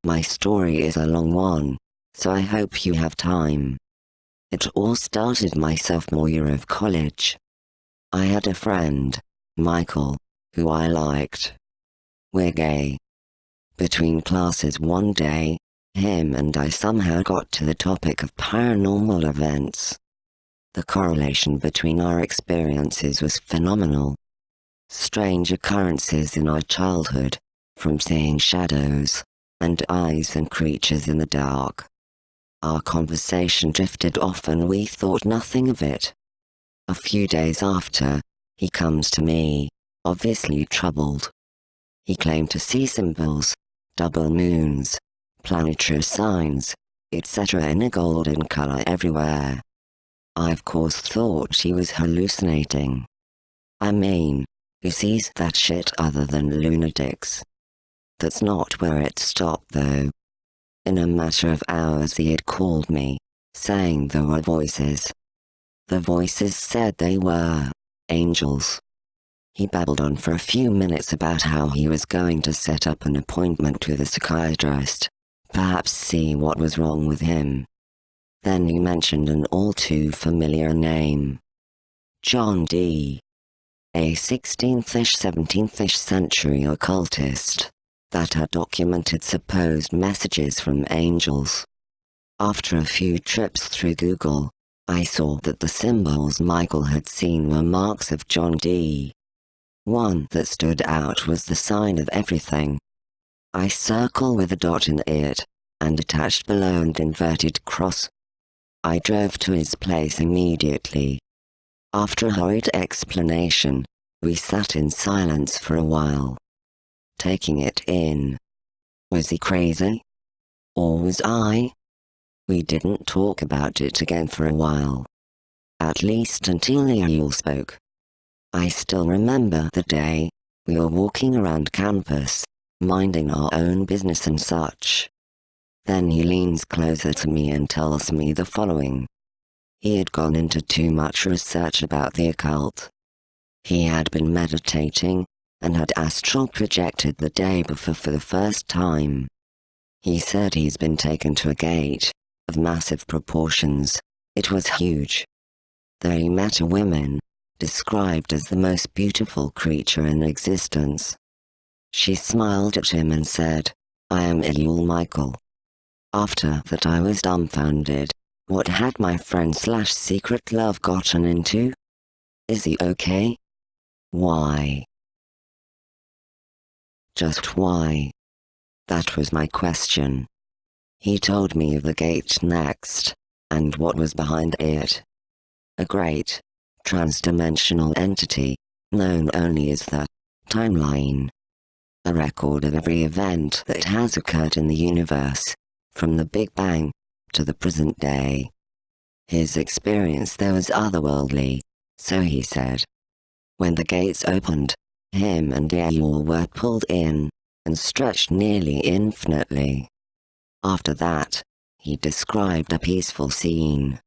My story is a long one, so I hope you have time. It all started my sophomore year of college. I had a friend, Michael, who I liked. We're gay. Between classes one day, him and I somehow got to the topic of paranormal events. The correlation between our experiences was phenomenal. Strange occurrences in our childhood, from seeing shadows, and eyes and creatures in the dark. Our conversation drifted off and we thought nothing of it. A few days after, he comes to me, obviously troubled. He claimed to see symbols, double moons, planetary signs, etc. in a golden color everywhere. I of course thought he was hallucinating. I mean, who sees that shit other than lunatics? That's not where it stopped though. In a matter of hours he had called me, saying there were voices. The voices said they were angels. He babbled on for a few minutes about how he was going to set up an appointment with a psychiatrist, perhaps see what was wrong with him. Then he mentioned an all too familiar name. John Dee. A 16th-ish 17th-ish century occultist that had documented supposed messages from angels. After a few trips through Google, I saw that the symbols Michael had seen were marks of John Dee. One that stood out was the sign of everything. A circle with a dot in it, and attached below an inverted cross. I drove to his place immediately. After a hurried explanation, we sat in silence for a while, taking it in. Was he crazy? Or was I? We didn't talk about it again for a while. At least until Neil spoke. I still remember the day. We were walking around campus, minding our own business and such. Then he leans closer to me and tells me the following. He had gone into too much research about the occult. He had been meditating, and had astral projected the day before for the first time. He said he's been taken to a gate, of massive proportions. It was huge. There he met a woman, described as the most beautiful creature in existence. She smiled at him and said, "I am Ewell Michael." After that I was dumbfounded. What had my friend/secret love gotten into? Is he okay? Why? Just why? That was my question. He told me of the gate next, and what was behind it. A great, trans-dimensional entity, known only as the timeline. A record of every event that has occurred in the universe, from the Big Bang to the present day. His experience there was otherworldly, so he said. When the gates opened, him and Ewell were pulled in, and stretched nearly infinitely. After that, he described a peaceful scene.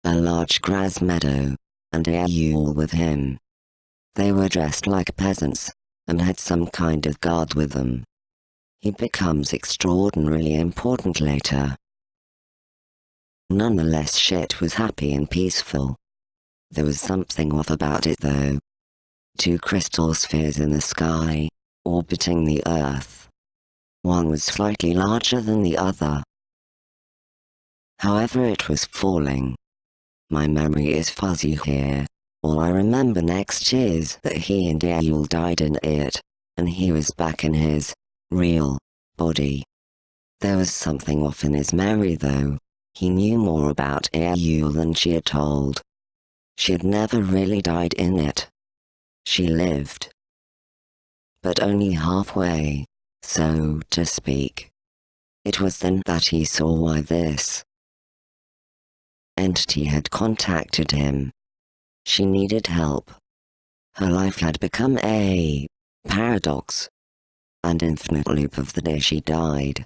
A large grass meadow, and Ewell with him. They were dressed like peasants, and had some kind of guard with them. He becomes extraordinarily important later. Nonetheless, shit was happy and peaceful. There was something off about it though. 2 crystal spheres in the sky, orbiting the Earth. One was slightly larger than the other. However, it was falling. My memory is fuzzy here. All I remember next is that he and Ewell died in it, and he was back in his real body. There was something off in his memory though. He knew more about Ewell than she had told. She had never really died in it. She lived. But only halfway, so to speak. It was then that he saw why this entity had contacted him. She needed help. Her life had become a paradox, and infinite loop of the day she died.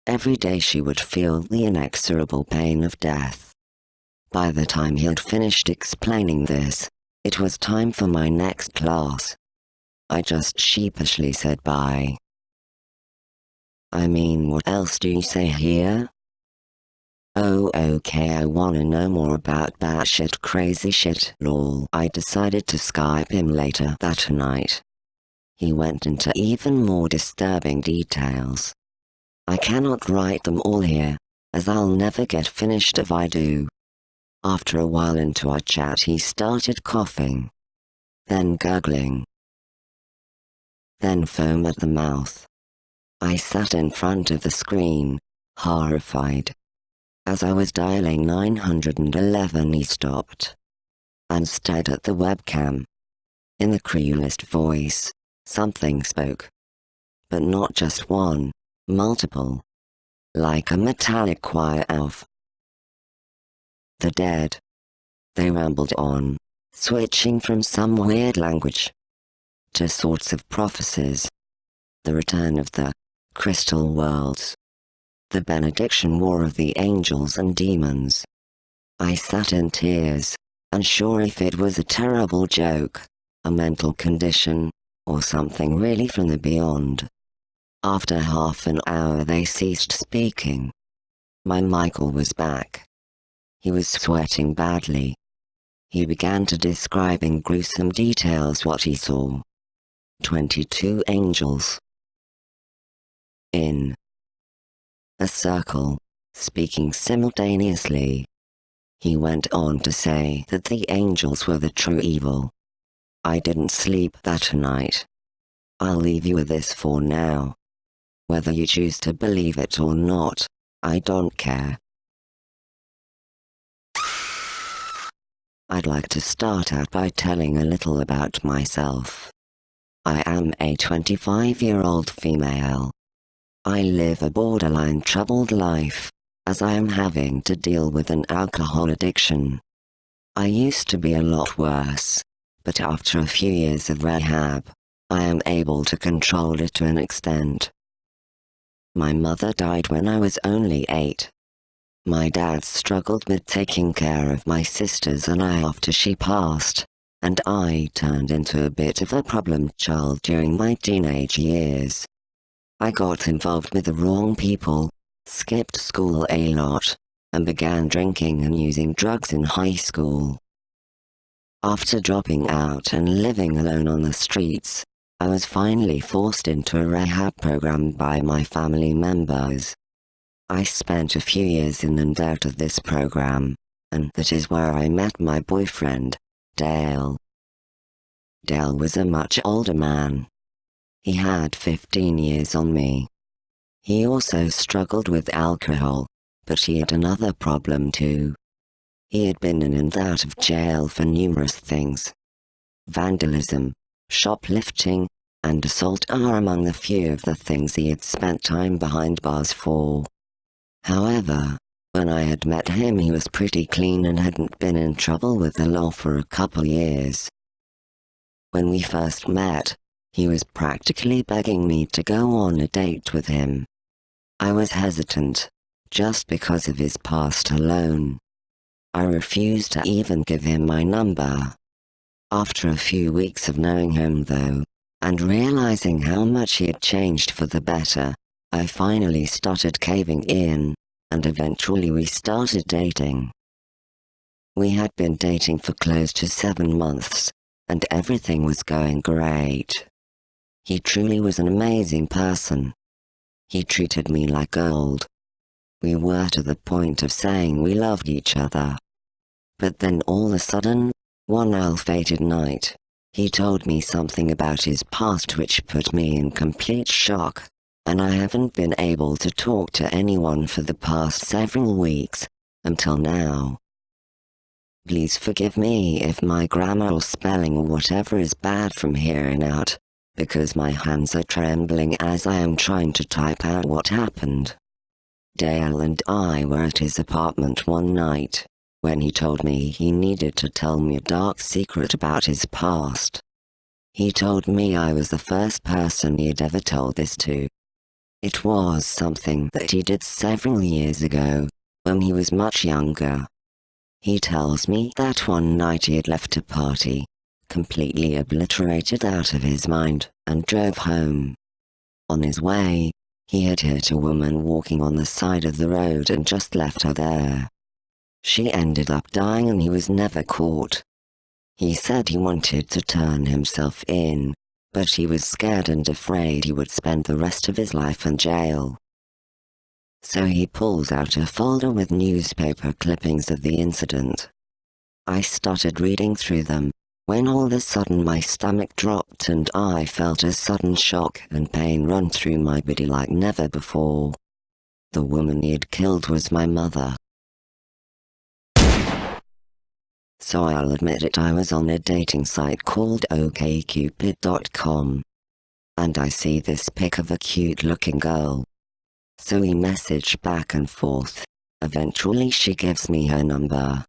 Every day she would feel the inexorable pain of death. By the time he had finished explaining this, it was time for my next class. I just sheepishly said bye. I mean, what else do you say here? Oh, okay, I wanna know more about batshit crazy shit, lol. I decided to Skype him later that night. He went into even more disturbing details. I cannot write them all here, as I'll never get finished if I do. After a while into our chat he started coughing, then gurgling, then foam at the mouth. I sat in front of the screen, horrified. As I was dialing 911 he stopped and stared at the webcam. In the cruelest voice, something spoke. But not just one, multiple. Like a metallic choir of the dead. They rambled on, switching from some weird language to sorts of prophecies. The return of the crystal worlds. The benediction war of the angels and demons. I sat in tears, unsure if it was a terrible joke, a mental condition, or something really from the beyond. After half an hour they ceased speaking. My Michael was back. He was sweating badly. He began to describe in gruesome details what he saw. 22 angels. In a circle, speaking simultaneously. He went on to say that the angels were the true evil. I didn't sleep that night. I'll leave you with this for now. Whether you choose to believe it or not, I don't care. I'd like to start out by telling a little about myself. I am a 25-year-old female. I live a borderline troubled life, as I am having to deal with an alcohol addiction. I used to be a lot worse, but after a few years of rehab, I am able to control it to an extent. My mother died when I was only 8. My dad struggled with taking care of my sisters and I after she passed, and I turned into a bit of a problem child during my teenage years. I got involved with the wrong people, skipped school a lot, and began drinking and using drugs in high school. After dropping out and living alone on the streets, I was finally forced into a rehab program by my family members. I spent a few years in and out of this program, and that is where I met my boyfriend, Dale. Dale was a much older man. He had 15 years on me. He also struggled with alcohol, but he had another problem too. He had been in and out of jail for numerous things. Vandalism, shoplifting, and assault are among the few of the things he had spent time behind bars for. However, when I had met him he was pretty clean and hadn't been in trouble with the law for a couple years. When we first met, he was practically begging me to go on a date with him. I was hesitant, just because of his past alone. I refused to even give him my number. After a few weeks of knowing him though, and realizing how much he had changed for the better, I finally started caving in, and eventually we started dating. We had been dating for close to 7 months, and everything was going great. He truly was an amazing person. He treated me like gold. We were to the point of saying we loved each other. But then all of a sudden, one ill-fated night, he told me something about his past which put me in complete shock, and I haven't been able to talk to anyone for the past several weeks, until now. Please forgive me if my grammar or spelling or whatever is bad from here on out, because my hands are trembling as I am trying to type out what happened. Dale and I were at his apartment one night, when he told me he needed to tell me a dark secret about his past. He told me I was the first person he had ever told this to. It was something that he did several years ago, when he was much younger. He tells me that one night he had left a party, completely obliterated out of his mind, and drove home. On his way, He had hit a woman walking on the side of the road and just left her there. She ended up dying and he was never caught. He said he wanted to turn himself in, but he was scared and afraid he would spend the rest of his life in jail. So he pulls out a folder with newspaper clippings of the incident. I started reading through them, when all of a sudden my stomach dropped and I felt a sudden shock and pain run through my body like never before. The woman he had killed was my mother. So I'll admit it, I was on a dating site called okcupid.com. And I see this pic of a cute-looking girl. So we message back and forth. Eventually she gives me her number.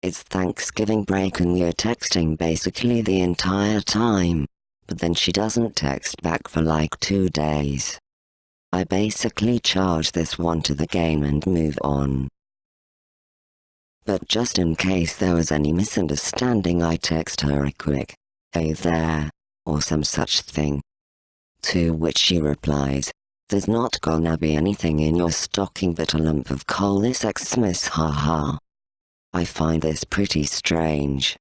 It's Thanksgiving break and we are texting basically the entire time, but then she doesn't text back for like 2 days. I basically charge this one to the game and move on. But just in case there was any misunderstanding, I text her a quick, "Hey there," or some such thing. To which she replies, "There's not gonna be anything in your stocking but a lump of coal this Xmas, haha." I find this pretty strange.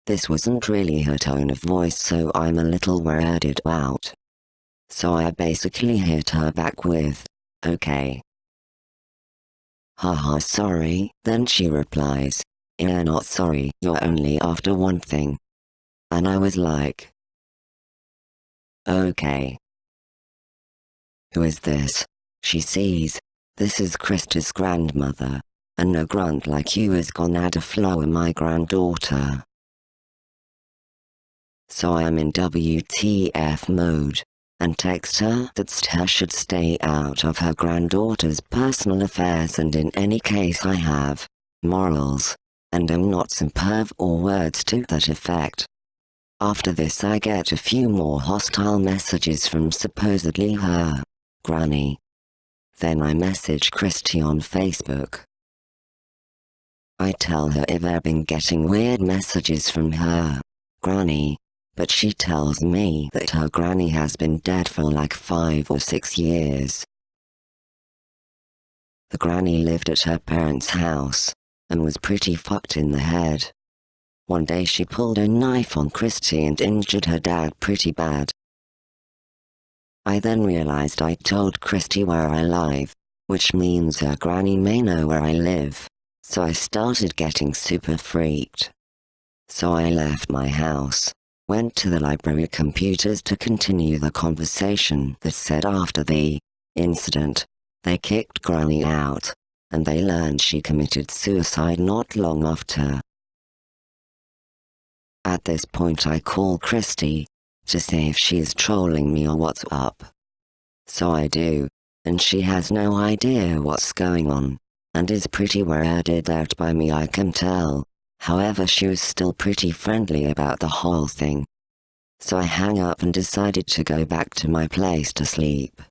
This wasn't really her tone of voice, so I'm a little weirded out. So I basically hit her back with, "Okay. Haha, sorry." Then she replies, "You're not sorry, you're only after one thing." And I was like, okay. Who is this? She sees, "This is Krista's grandmother, and no grunt like you is gonna deflower my granddaughter." So I am in WTF mode, and text her that her should stay out of her granddaughter's personal affairs, and in any case I have morals, and am not some perv, or words to that effect. After this I get a few more hostile messages from supposedly her granny. Then I message Christy on Facebook. I tell her if I've been getting weird messages from her granny, but she tells me that her granny has been dead for like 5 or 6 years. The granny lived at her parents' house, and was pretty fucked in the head. One day she pulled a knife on Christy and injured her dad pretty bad. I then realized I told Christy where I live, which means her granny may know where I live, so I started getting super freaked. So I left my house, went to the library computers to continue the conversation that said after the incident, they kicked Granny out, and they learned she committed suicide not long after. At this point I call Christy, to see if she is trolling me or what's up. So I do, and she has no idea what's going on, and is pretty weirded out by me, I can tell. However, she was still pretty friendly about the whole thing. So I hang up and decided to go back to my place to sleep.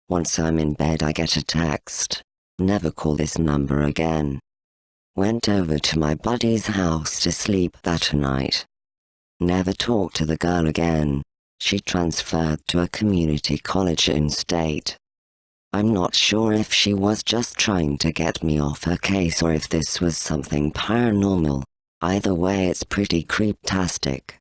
Once I'm in bed I get a text, "Never call this number again." Went over to my buddy's house to sleep that night. Never talked to the girl again. She transferred to a community college in state. I'm not sure if she was just trying to get me off her case or if this was something paranormal. Either way, it's pretty creeptastic.